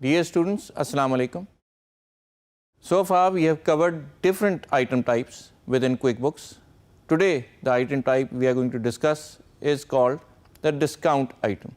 Dear students, Assalamu alaikum. So far we have covered different item types within QuickBooks. Today the item type we are going to discuss is called the discount item.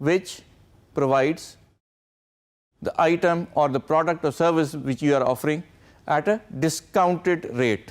which provides the item or the product or service which you are offering at a discounted rate.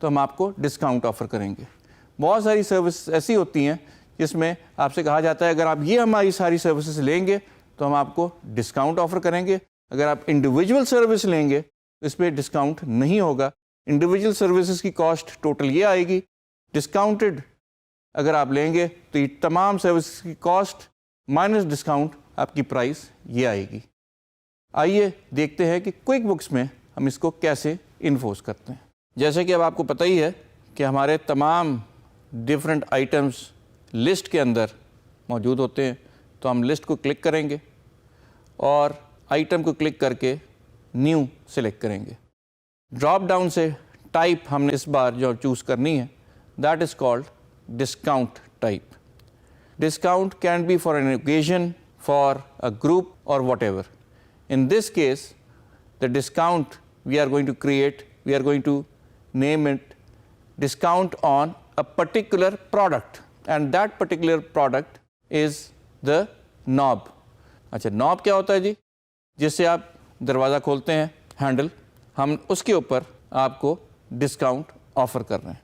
تو ہم آپ کو discount offer کریں گے. بہت ساری service ایسی ہوتی ہیں جس میں آپ سے کہا جاتا ہے اگر آپ یہ ہماری ساری سروسز لیں گے تو ہم آپ کو ڈسکاؤنٹ آفر کریں گے. اگر آپ انڈیویجول سروس لیں گے تو اس پہ ڈسکاؤنٹ نہیں ہوگا. انڈیویجول سروسز کی کاسٹ ٹوٹل یہ آئے گی. ڈسکاؤنٹڈ اگر آپ لیں گے تو یہ تمام سروسز کی کاسٹ مائنس ڈسکاؤنٹ آپ کی پرائس یہ آئے گی. آئیے دیکھتے ہیں کہ کوئک بکس میں ہم اس کو کیسے انفورس کرتے ہیں. جیسے کہ اب آپ کو پتہ ہی ہے کہ ہمارے تمام ڈفرینٹ آئٹمس لسٹ کے اندر موجود ہوتے ہیں. تو ہم لسٹ کو کلک کریں گے اور آئٹم کو کلک کر کے نیو سلیکٹ کریں گے. ڈراپ ڈاؤن سے ٹائپ ہم نے اس بار جو چوز کرنی ہے that is called discount type. Discount can be for an occasion, for a group or whatever ایور. In this case, the discount we are going to create, we are going to name it discount on a particular product, and that particular product is the knob. اچھا knob کیا ہوتا ہے جی؟ جس سے آپ دروازہ کھولتے ہیں, ہینڈل, ہم اس کے اوپر آپ کو ڈسکاؤنٹ آفر کر رہے ہیں.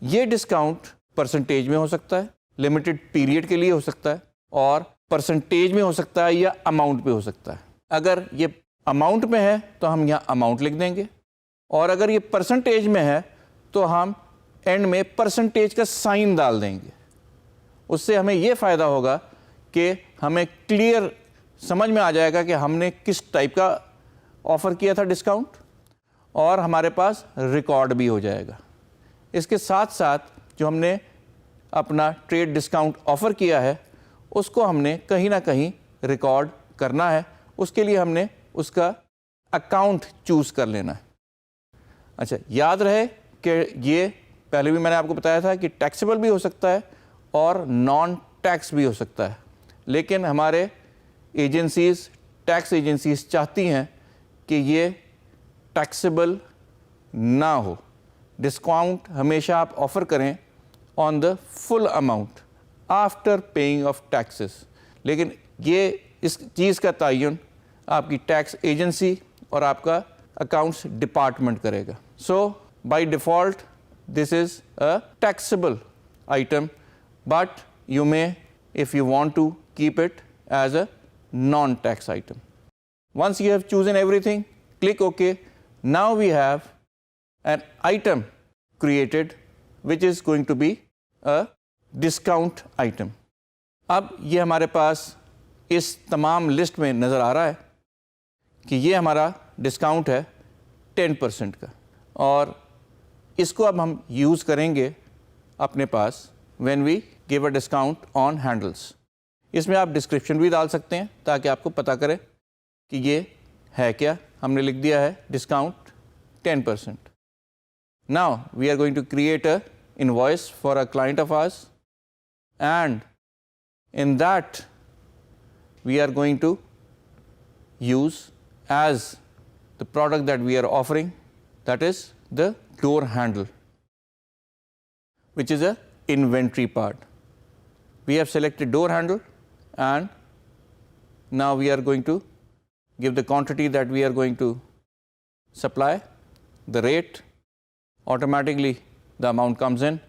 یہ ڈسکاؤنٹ پرسنٹیج میں ہو سکتا ہے, لمیٹڈ پیریڈ کے لیے ہو سکتا ہے, اور پرسنٹیج میں ہو سکتا ہے یا اماؤنٹ پہ ہو سکتا ہے. اگر یہ اماؤنٹ میں ہے تو ہم یہاں اماؤنٹ لکھ دیں گے, اور اگر یہ پرسنٹیج میں ہے تو ہم اینڈ میں پرسنٹیج کا سائن ڈال دیں گے. اس سے ہمیں یہ فائدہ ہوگا کہ ہمیں کلیئر سمجھ میں آ جائے گا کہ ہم نے کس ٹائپ کا آفر کیا تھا ڈسکاؤنٹ, اور ہمارے پاس ریکارڈ بھی ہو جائے گا. اس کے ساتھ ساتھ جو ہم نے اپنا ٹریڈ ڈسکاؤنٹ آفر کیا ہے اس کو ہم نے کہیں نہ کہیں ریکارڈ کرنا ہے. اس کے لیے ہم نے اس کا اکاؤنٹ چوز کر لینا ہے. اچھا یاد رہے کہ یہ پہلے بھی میں نے آپ کو بتایا تھا کہ ٹیکسیبل بھی ہو سکتا ہے اور نان ٹیکس بھی ہو سکتا ہے, لیکن ہمارے ایجنسیز, ٹیکس ایجنسیز چاہتی ہیں کہ یہ ٹیکسیبل نہ ہو. ڈسکاؤنٹ ہمیشہ آپ آفر کریں on the full amount after paying of taxes, لیکن یہ اس چیز کا تعین آپ کی ٹیکس ایجنسی اور آپ کا اکاؤنٹس ڈپارٹمنٹ کرے گا. So by default this is a taxable item, but you may if you want to keep it as a non-tax item. Once you have chosen everything, click OK. Now we have an item created which is going to be a discount item. اب یہ ہمارے پاس اس تمام list میں نظر آ رہا ہے کہ یہ ہمارا ڈسکاؤنٹ ہے 10% کا, اور اس کو اب ہم یوز کریں گے اپنے پاس when we give a discount on handles. اس میں آپ ڈسکرپشن بھی ڈال سکتے ہیں تاکہ آپ کو پتہ کرے کہ یہ ہے کیا. ہم نے لکھ دیا ہے discount 10%. Now we are going to create a invoice for a client of ours, and in that we are going to use as the product that we are offering, that is the door handle, which is a inventory part. We have selected door handle, and now we are going to give the quantity that we are going to supply, the rate, automatically the amount comes in,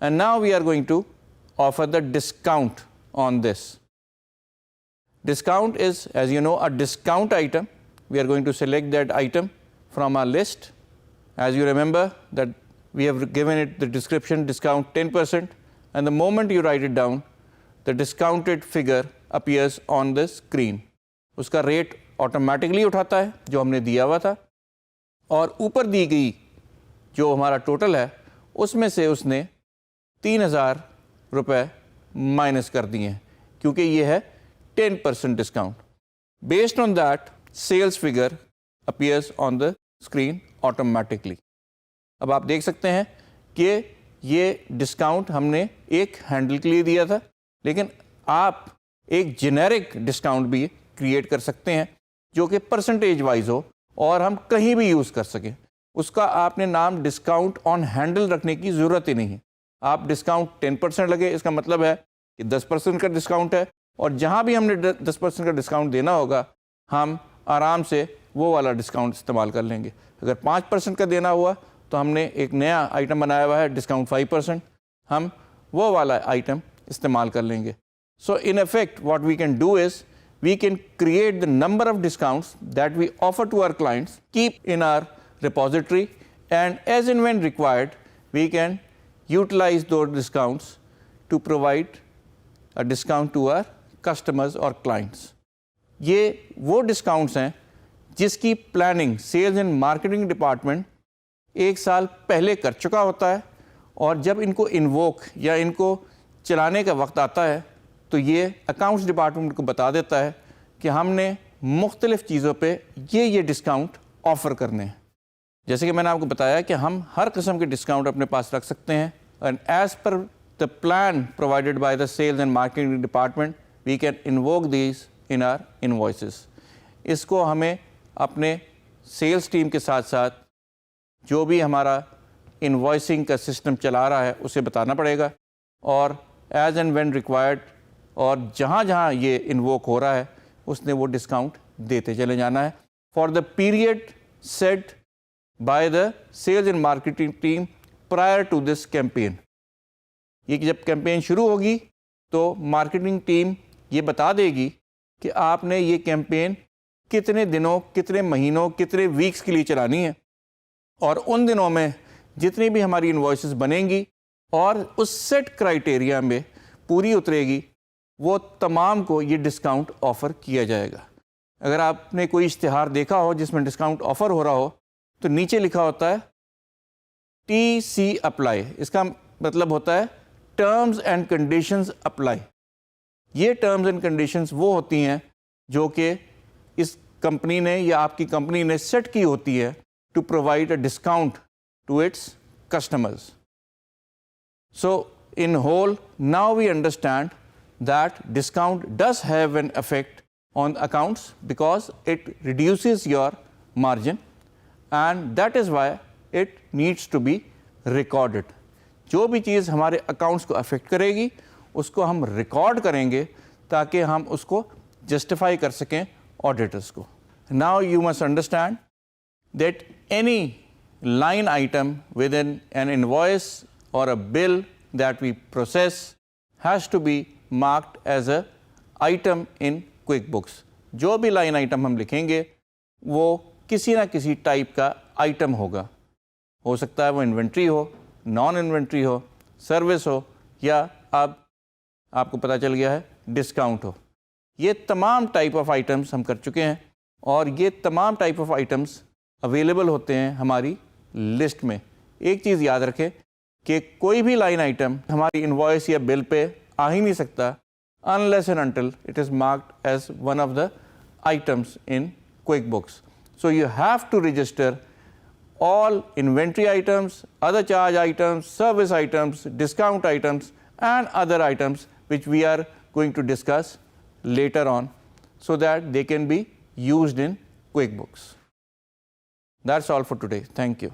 and now we are going to offer the discount on this. Discount is, as you know, a discount item. We are going to select that item from our list. As you remember that we have given it the description discount 10%, and the moment you write it down, the discounted figure appears on the screen. اس کا rate automatically اٹھاتا ہے جو ہم نے دیا ہوا تھا, اور اوپر دی گئی جو ہمارا ٹوٹل ہے اس میں سے اس نے 3,000 روپے مائنس کر دیے ہیں کیونکہ یہ ہے 10% discount. Based on that sales figure appears on the screen automatically. اب آپ دیکھ سکتے ہیں کہ یہ ڈسکاؤنٹ ہم نے ایک ہینڈل کے لیے دیا تھا, لیکن آپ ایک جنیرک ڈسکاؤنٹ بھی کریٹ کر سکتے ہیں جو کہ پرسنٹیج وائز ہو اور ہم کہیں بھی یوز کر سکیں. اس کا آپ نے نام ڈسکاؤنٹ آن ہینڈل رکھنے کی ضرورت ہی نہیں ہے. آپ ڈسکاؤنٹ 10% لگے, اس کا مطلب ہے کہ 10% کا ڈسکاؤنٹ ہے, اور جہاں بھی ہم نے 10% کا ڈسکاؤنٹ دینا ہوگا ہم آرام سے وہ والا ڈسکاؤنٹ استعمال کر لیں گے. اگر 5% کا دینا ہوا تو ہم نے ایک نیا آئٹم بنایا ہوا ہے ڈسکاؤنٹ 5%, ہم وہ والا آئٹم استعمال کر لیں گے. So in effect what we can do is we can create the number of discounts that we offer to our clients, keep in our repository, and as and when required, we can utilize those discounts to provide a discount to our customers or clients. یہ وہ discounts ہیں جس کی planning sales and marketing department ایک سال پہلے کر چکا ہوتا ہے, اور جب ان کو انووک یا ان کو چلانے کا وقت آتا ہے تو یہ اکاؤنٹس ڈپارٹمنٹ کو بتا دیتا ہے کہ ہم نے مختلف چیزوں پہ یہ ڈسکاؤنٹ آفر کرنے ہیں. جیسے کہ میں نے آپ کو بتایا کہ ہم ہر قسم کے ڈسکاؤنٹ اپنے پاس رکھ سکتے ہیں, and as per the plan provided by the sales and marketing department we can invoke these in our invoices. اس کو ہمیں اپنے سیلز ٹیم کے ساتھ ساتھ جو بھی ہمارا انوائسنگ کا سسٹم چلا رہا ہے اسے بتانا پڑے گا, اور ایز اینڈ وین ریکوائرڈ اور جہاں جہاں یہ انووک ہو رہا ہے اس نے وہ ڈسکاؤنٹ دیتے چلے جانا ہے for the period set by the sales and marketing team prior to this campaign. یہ کہ جب کیمپین شروع ہوگی تو مارکیٹنگ ٹیم یہ بتا دے گی کہ آپ نے یہ کیمپین کتنے دنوں, کتنے مہینوں, کتنے ویکس کے لیے چلانی ہے, اور ان دنوں میں جتنی بھی ہماری انوائسز بنیں گی اور اس سیٹ کرائٹیریا میں پوری اترے گی وہ تمام کو یہ ڈسکاؤنٹ آفر کیا جائے گا. اگر آپ نے کوئی اشتہار دیکھا ہو جس میں ڈسکاؤنٹ آفر ہو رہا ہو تو نیچے لکھا ہوتا ہے ٹی سی اپلائی. اس کا مطلب ہوتا ہے ٹرمز اینڈ کنڈیشنز اپلائی. یہ ٹرمز اینڈ کنڈیشنز وہ ہوتی ہیں جو کہ اس کمپنی نے یا آپ کی کمپنی نے سیٹ کی ہوتی ہے to provide a discount to its customers. So in whole, now we understand that discount does have an effect on accounts because it reduces your margin, and that is why it needs to be recorded. جو بھی چیز ہمارے accounts کو effect کرے گی اس کو ہم record کریں گے تاکہ ہم اس کو جسٹیفائی کر سکیں آڈیٹرس کو. Now you must understand that any line item within an invoice or a bill that we process has to be marked as a item in QuickBooks. جو بھی لائن آئٹم ہم لکھیں گے وہ کسی نہ کسی ٹائپ کا آئٹم ہوگا. ہو سکتا ہے وہ انوینٹری ہو, نان انوینٹری ہو, سروس ہو, یا اب آپ کو پتہ چل گیا ہے ڈسکاؤنٹ ہو. یہ تمام ٹائپ آف آئٹمس ہم کر چکے ہیں, اور یہ تمام ٹائپ آف آئٹمس اویلیبل ہوتے ہیں ہماری لسٹ میں. ایک چیز یاد رکھیں کہ کوئی بھی لائن آئٹم ہماری انوائس یا بل پہ آ ہی نہیں سکتا unless and until it is marked as one of the items in QuickBooks. So you have to register all inventory items, other charge items, service items, discount items, and other items which we are going to discuss later on so that they can be used in QuickBooks. That's all for today. Thank you.